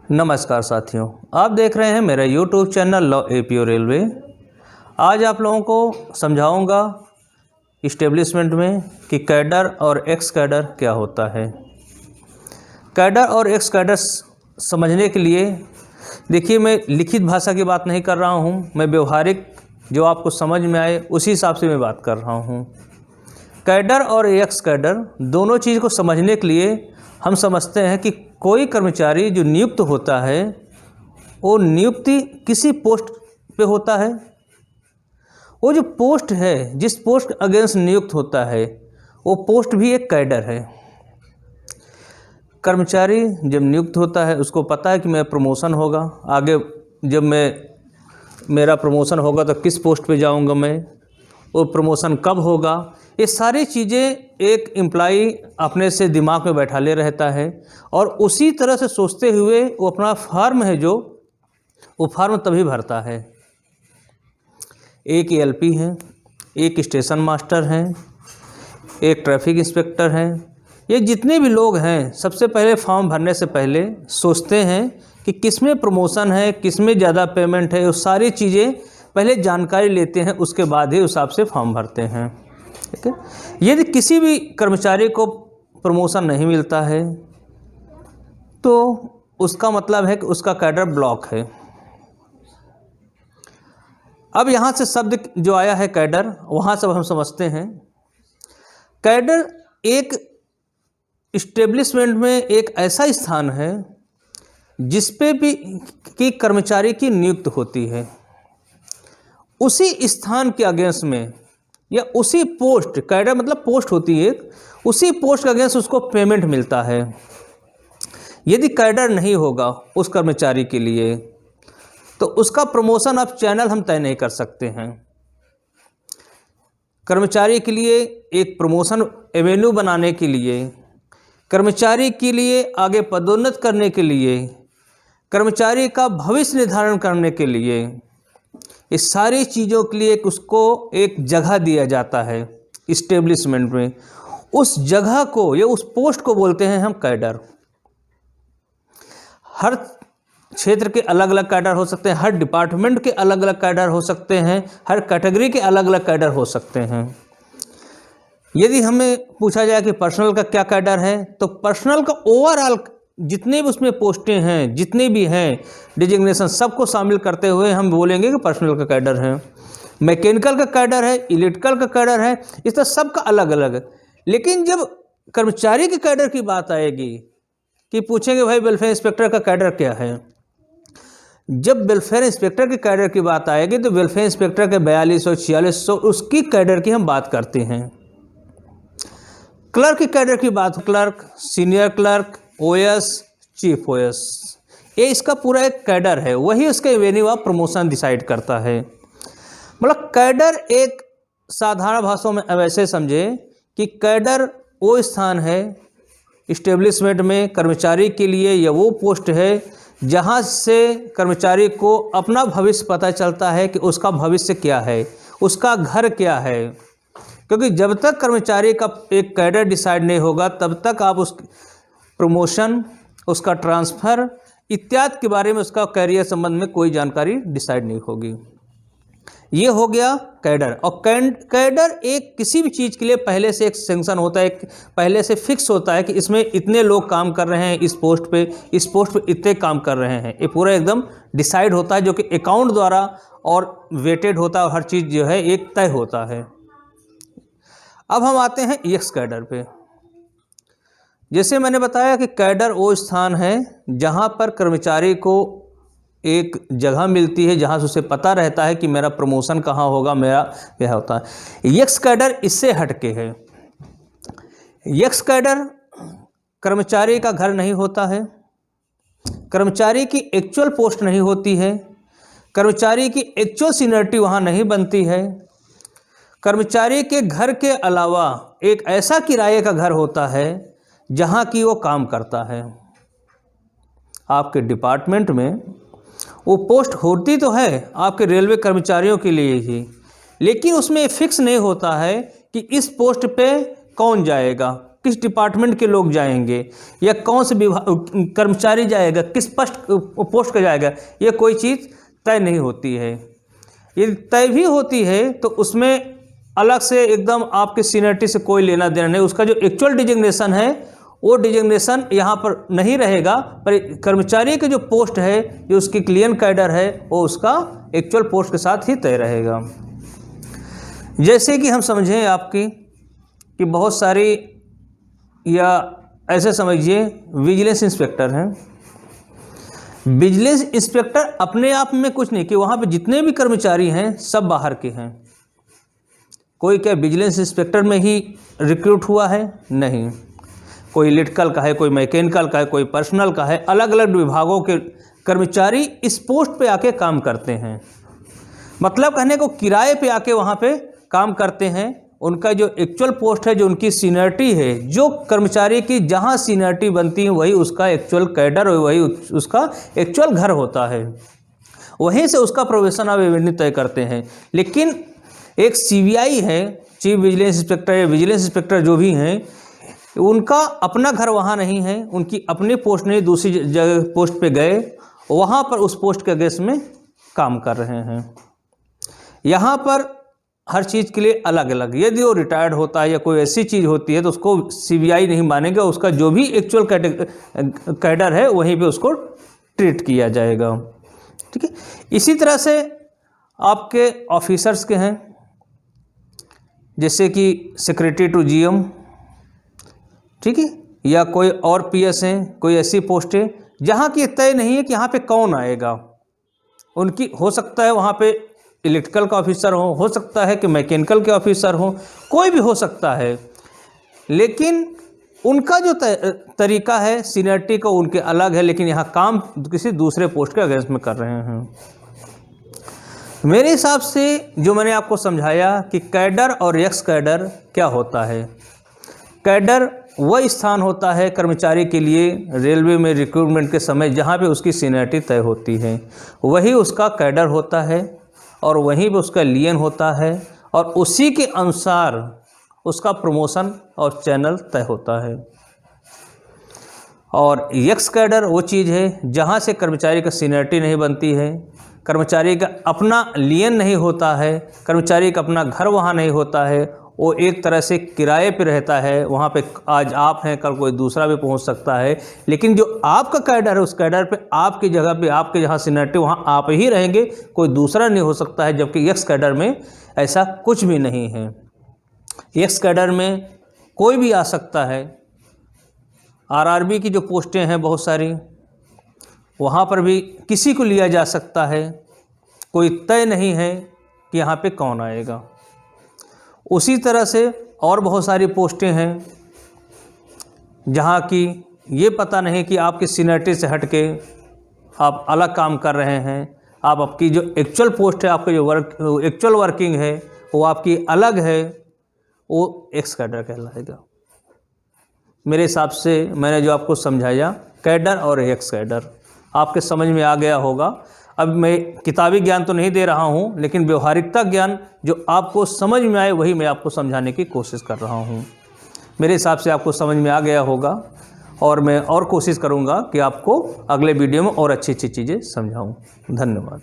नमस्कार साथियों, आप देख रहे हैं मेरा YouTube channel law APO railway. आज आप लोगों को समझाऊंगा इस्टेब्लिशमेंट में कि कैडर और एक्स कैडर क्या होता है। कैडर और एक्स कैडर समझने के लिए देखिए, मैं लिखित भाषा की बात नहीं कर रहा हूं, मैं व्यवहारिक जो आपको समझ में आए उसी हिसाब से मैं बात कर रहा हूं। कैडर और एक्स कैडर दोनों चीज़ को समझने के लिए हम समझते हैं कि कोई कर्मचारी जो नियुक्त होता है वो नियुक्ति किसी पोस्ट पे होता है। वो जो पोस्ट है, जिस पोस्ट अगेंस्ट नियुक्त होता है, वो पोस्ट भी एक कैडर है। कर्मचारी जब नियुक्त होता है उसको पता है कि मेरा प्रमोशन होगा, आगे जब मेरा प्रमोशन होगा तो किस पोस्ट पे जाऊंगा मैं, वो प्रमोशन कब होगा, ये सारी चीज़ें एक एम्प्लॉई अपने से दिमाग में बैठा ले रहता है और उसी तरह से सोचते हुए वो अपना फॉर्म है जो वो फॉर्म तभी भरता है। एक एलपी हैं, एक स्टेशन मास्टर हैं, एक ट्रैफिक इंस्पेक्टर हैं, ये जितने भी लोग हैं सबसे पहले फॉर्म भरने से पहले सोचते हैं कि किस में प्रमोशन है, किस में ज़्यादा पेमेंट है, वो सारी चीज़ें पहले जानकारी लेते हैं, उसके बाद ही उस हिसाब से फॉर्म भरते हैं। ठीक है। यदि किसी भी कर्मचारी को प्रमोशन नहीं मिलता है तो उसका मतलब है कि उसका कैडर ब्लॉक है। अब यहाँ से शब्द जो आया है कैडर, वहाँ से हम समझते हैं कैडर एक इस्टेब्लिशमेंट में एक ऐसा स्थान है जिस पे भी कि कर्मचारी की नियुक्त होती है। उसी स्थान के अगेंस्ट में या उसी पोस्ट, कैडर मतलब पोस्ट होती है, उसी पोस्ट के अगेंस्ट उसको पेमेंट मिलता है। यदि कैडर नहीं होगा उस कर्मचारी के लिए तो उसका प्रमोशन अब चैनल हम तय नहीं कर सकते हैं। कर्मचारी के लिए एक प्रमोशन एवेन्यू बनाने के लिए, कर्मचारी के लिए आगे पदोन्नत करने के लिए, कर्मचारी का भविष्य निर्धारण करने के लिए, इस सारी चीज़ों के लिए उसको एक जगह दिया जाता है इस्टेब्लिशमेंट में। उस जगह को या उस पोस्ट को बोलते हैं हम कैडर। हर क्षेत्र के अलग अलग कैडर हो सकते हैं, हर डिपार्टमेंट के अलग अलग कैडर हो सकते हैं, हर कैटेगरी के अलग अलग कैडर हो सकते हैं। यदि हमें पूछा जाए कि पर्सनल का क्या कैडर है, तो पर्सनल का ओवरऑल जितने भी उसमें पोस्टें हैं, जितने भी हैं डिजिग्नेशन, सबको शामिल करते हुए हम बोलेंगे कि पर्सनल का कैडर है। मैकेनिकल का कैडर है, इलेक्ट्रिकल का कैडर है, इस तरह सबका अलग अलग है। लेकिन जब कर्मचारी के कैडर की बात आएगी कि पूछेंगे भाई वेलफेयर इंस्पेक्टर का कैडर क्या है, जब वेलफेयर इंस्पेक्टर के कैडर की बात आएगी तो वेलफेयर इंस्पेक्टर के 4200 4600 उसकी कैडर की हम बात करते हैं। क्लर्क की कैडर की बात, clerk, senior clerk, OS, chief OS, ये इसका पूरा एक कैडर है, वही उसका एवेन्यू ऑफ प्रमोशन डिसाइड करता है। मतलब कैडर एक साधारण भाषा में वैसे समझे कि कैडर वो स्थान है इस्टेब्लिशमेंट में कर्मचारी के लिए, या वो पोस्ट है जहाँ से कर्मचारी को अपना भविष्य पता चलता है कि उसका भविष्य क्या है, उसका घर क्या है। क्योंकि जब तक कर्मचारी का एक कैडर डिसाइड नहीं होगा तब तक आप उस प्रमोशन, उसका ट्रांसफ़र इत्यादि के बारे में, उसका कैरियर संबंध में कोई जानकारी डिसाइड नहीं होगी। ये हो गया कैडर। और कैडर एक किसी भी चीज़ के लिए पहले से एक सेंक्शन होता है, पहले से फिक्स होता है कि इसमें इतने लोग काम कर रहे हैं, इस पोस्ट पे इतने काम कर रहे हैं, ये पूरा एकदम डिसाइड होता है, जो कि अकाउंट द्वारा और वेटेड होता है और हर चीज़ जो है एक तय होता है। अब हम आते हैं एक्स कैडर पे। जैसे मैंने बताया कि कैडर वो स्थान है जहाँ पर कर्मचारी को एक जगह मिलती है जहाँ से उसे पता रहता है कि मेरा प्रमोशन कहाँ होगा, मेरा क्या होता है। एक्स कैडर इससे हटके है। एक्स कैडर कर्मचारी का घर नहीं होता है, कर्मचारी की एक्चुअल पोस्ट नहीं होती है, कर्मचारी की एक्चुअल सीनियरिटी वहाँ नहीं बनती है। कर्मचारी के घर के अलावा एक ऐसा किराए का घर होता है जहाँ की वो काम करता है। आपके डिपार्टमेंट में वो पोस्ट होती तो है आपके रेलवे कर्मचारियों के लिए ही, लेकिन उसमें फिक्स नहीं होता है कि इस पोस्ट पे कौन जाएगा, किस डिपार्टमेंट के लोग जाएंगे या कौन से विभाग कर्मचारी जाएगा, किस पोस्ट का जाएगा, ये कोई चीज़ तय नहीं होती है। यदि तय भी होती है तो उसमें अलग से एकदम आपके सीनियरिटी से कोई लेना देना नहीं। उसका जो एक्चुअल डिजिग्नेशन है वो डिजिग्नेशन यहाँ पर नहीं रहेगा, पर कर्मचारी के जो पोस्ट है, जो उसकी क्लियन कैडर है, वो उसका एक्चुअल पोस्ट के साथ ही तय रहेगा। जैसे कि हम समझें आपकी कि बहुत सारी, या ऐसे समझिए विजिलेंस इंस्पेक्टर हैं। विजिलेंस इंस्पेक्टर अपने आप में कुछ नहीं कि वहाँ पे जितने भी कर्मचारी हैं सब बाहर के हैं। कोई क्या विजिलेंस इंस्पेक्टर में ही रिक्रूट हुआ है? नहीं। कोई इलेक्ट्रिकल का है, कोई मैकेनिकल का है, कोई पर्सनल का है। अलग अलग विभागों के कर्मचारी इस पोस्ट पे आके काम करते हैं। मतलब कहने को किराए पे आके वहाँ पे काम करते हैं। उनका जो एक्चुअल पोस्ट है, जो उनकी सीनियरिटी है, जो कर्मचारी की जहाँ सीनियरिटी बनती है वही उसका एक्चुअल कैडर और वही उसका एक्चुअल घर होता है। वहीं से उसका प्रोबेशन और रेवेन्यू तय करते हैं। लेकिन एक सीबीआई है, चीफ विजिलेंस इंस्पेक्टर या विजिलेंस इंस्पेक्टर जो भी हैं, उनका अपना घर वहाँ नहीं है, उनकी अपनी पोस्ट नहीं, दूसरी जगह पोस्ट पे गए, वहाँ पर उस पोस्ट के अगेंस्ट में काम कर रहे हैं। यहाँ पर हर चीज़ के लिए अलग अलग, यदि वो रिटायर्ड होता है या कोई ऐसी चीज़ होती है तो उसको सीबीआई नहीं मानेगा, उसका जो भी एक्चुअल कैडर है वहीं पे उसको ट्रीट किया जाएगा। ठीक है। इसी तरह से आपके ऑफिसर्स के हैं, जैसे कि सेक्रेटरी टू जीएम, ठीक है, या कोई और पीएस हैं, कोई ऐसी पोस्ट है जहाँ की तय नहीं है कि यहाँ पे कौन आएगा। उनकी हो सकता है वहाँ पे इलेक्ट्रिकल का ऑफिसर हो सकता है कि मैकेनिकल के ऑफिसर हो, कोई भी हो सकता है। लेकिन उनका जो तरीका है सीनियरिटी का उनके अलग है, लेकिन यहाँ काम किसी दूसरे पोस्ट के अगेंस्ट में कर रहे हैं। मेरे हिसाब से जो मैंने आपको समझाया कि कैडर और एक्स कैडर क्या होता है। कैडर वह स्थान होता है कर्मचारी के लिए रेलवे में रिक्रूटमेंट के समय जहाँ पे उसकी सीनियरिटी तय होती है, वही उसका कैडर होता है और वहीं पे उसका लियन होता है और उसी के अनुसार उसका प्रमोशन और चैनल तय होता है। और एक्स कैडर वो चीज़ है जहाँ से कर्मचारी का सीनियरिटी नहीं बनती है, कर्मचारी का अपना लियन नहीं होता है, कर्मचारी का अपना घर वहाँ नहीं होता है, वो एक तरह से किराए पे रहता है। वहाँ पे आज आप हैं, कल कोई दूसरा भी पहुँच सकता है, लेकिन जो आपका कैडर है उस कैडर पे आपकी जगह पे आपके जहाँ सीनियरिटी वहाँ आप ही रहेंगे, कोई दूसरा नहीं हो सकता है। जबकि एक्स कैडर में ऐसा कुछ भी नहीं है। एक्स कैडर में कोई भी आ सकता है। आरआरबी की जो पोस्टें हैं बहुत सारी, वहाँ पर भी किसी को लिया जा सकता है, कोई तय नहीं है कि यहाँ पे कौन आएगा। उसी तरह से और बहुत सारी पोस्टें हैं जहाँ की ये पता नहीं कि आपकी सीनियरिटी से हट के आप अलग काम कर रहे हैं। आपकी जो एक्चुअल पोस्ट है, आपका जो एक्चुअल वर्किंग है वो आपकी अलग है, वो एक्स कैडर कहलाएगा। मेरे हिसाब से मैंने जो आपको समझाया कैडर और एक्स कैडर आपके समझ में आ गया होगा। अब मैं किताबी ज्ञान तो नहीं दे रहा हूँ, लेकिन व्यवहारिकता ज्ञान जो आपको समझ में आए वही मैं आपको समझाने की कोशिश कर रहा हूँ। मेरे हिसाब से आपको समझ में आ गया होगा और मैं और कोशिश करूँगा कि आपको अगले वीडियो में और अच्छी अच्छी चीज़ें समझाऊँ। धन्यवाद।